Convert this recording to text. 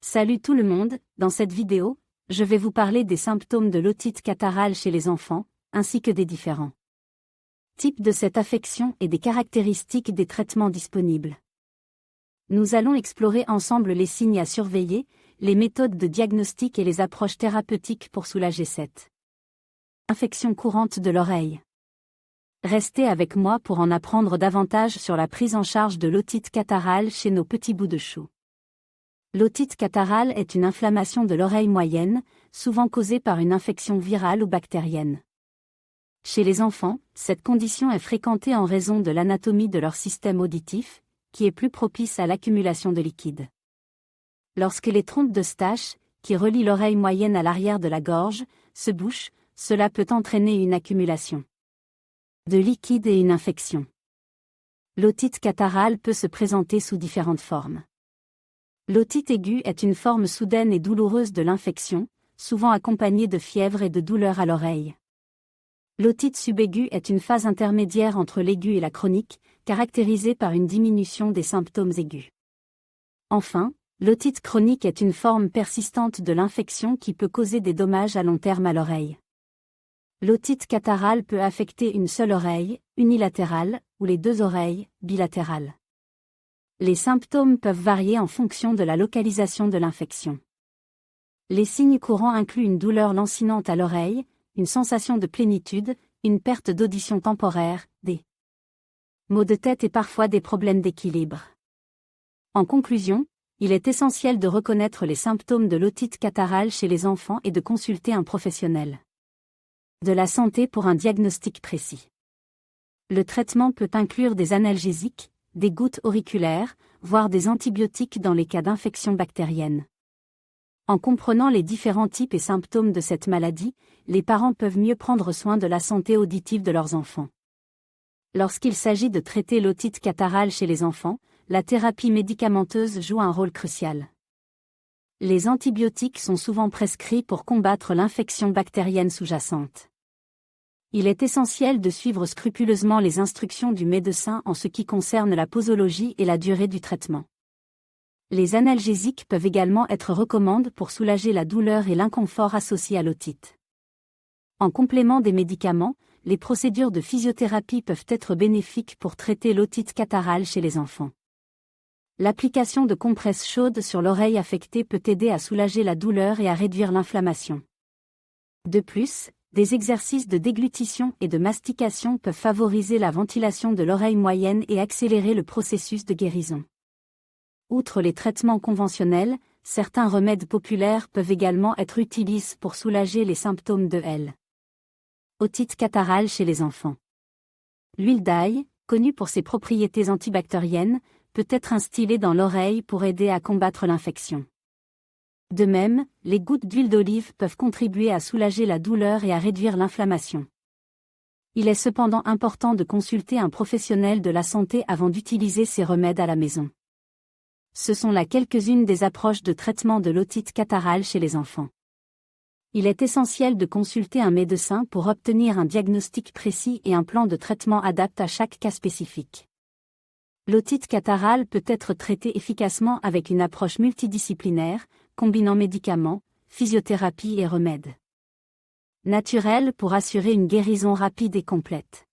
Salut tout le monde, dans cette vidéo, je vais vous parler des symptômes de l'otite catarrhale chez les enfants, ainsi que des différents types de cette affection et des caractéristiques des traitements disponibles. Nous allons explorer ensemble les signes à surveiller, les méthodes de diagnostic et les approches thérapeutiques pour soulager cette infection courante de l'oreille. Restez avec moi pour en apprendre davantage sur la prise en charge de l'otite catarrhale chez nos petits bouts de chou. L'otite catarrhale est une inflammation de l'oreille moyenne, souvent causée par une infection virale ou bactérienne. Chez les enfants, cette condition est fréquentée en raison de l'anatomie de leur système auditif, qui est plus propice à l'accumulation de liquide. Lorsque les trompes d'Eustache, qui relient l'oreille moyenne à l'arrière de la gorge, se bouchent, cela peut entraîner une accumulation de liquide et une infection. L'otite catarrhale peut se présenter sous différentes formes. L'otite aiguë est une forme soudaine et douloureuse de l'infection, souvent accompagnée de fièvre et de douleurs à l'oreille. L'otite subaiguë est une phase intermédiaire entre l'aigu et la chronique, caractérisée par une diminution des symptômes aigus. Enfin, l'otite chronique est une forme persistante de l'infection qui peut causer des dommages à long terme à l'oreille. L'otite catarrhale peut affecter une seule oreille, unilatérale, ou les deux oreilles, bilatérales. Les symptômes peuvent varier en fonction de la localisation de l'infection. Les signes courants incluent une douleur lancinante à l'oreille, une sensation de plénitude, une perte d'audition temporaire, des maux de tête et parfois des problèmes d'équilibre. En conclusion, il est essentiel de reconnaître les symptômes de l'otite catarrhale chez les enfants et de consulter un professionnel de la santé pour un diagnostic précis. Le traitement peut inclure des analgésiques, des gouttes auriculaires, voire des antibiotiques dans les cas d'infection bactérienne. En comprenant les différents types et symptômes de cette maladie, les parents peuvent mieux prendre soin de la santé auditive de leurs enfants. Lorsqu'il s'agit de traiter l'otite catarrhale chez les enfants, la thérapie médicamenteuse joue un rôle crucial. Les antibiotiques sont souvent prescrits pour combattre l'infection bactérienne sous-jacente. Il est essentiel de suivre scrupuleusement les instructions du médecin en ce qui concerne la posologie et la durée du traitement. Les analgésiques peuvent également être recommandés pour soulager la douleur et l'inconfort associés à l'otite. En complément des médicaments, les procédures de physiothérapie peuvent être bénéfiques pour traiter l'otite catarrhale chez les enfants. L'application de compresses chaudes sur l'oreille affectée peut aider à soulager la douleur et à réduire l'inflammation. De plus, des exercices de déglutition et de mastication peuvent favoriser la ventilation de l'oreille moyenne et accélérer le processus de guérison. Outre les traitements conventionnels, certains remèdes populaires peuvent également être utilisés pour soulager les symptômes de l'otite catarrhale chez les enfants. L'huile d'ail, connue pour ses propriétés antibactériennes, peut être instillée dans l'oreille pour aider à combattre l'infection. De même, les gouttes d'huile d'olive peuvent contribuer à soulager la douleur et à réduire l'inflammation. Il est cependant important de consulter un professionnel de la santé avant d'utiliser ces remèdes à la maison. Ce sont là quelques-unes des approches de traitement de l'otite catarrhale chez les enfants. Il est essentiel de consulter un médecin pour obtenir un diagnostic précis et un plan de traitement adapté à chaque cas spécifique. L'otite catarrhale peut être traitée efficacement avec une approche multidisciplinaire, combinant médicaments, physiothérapie et remèdes naturels pour assurer une guérison rapide et complète.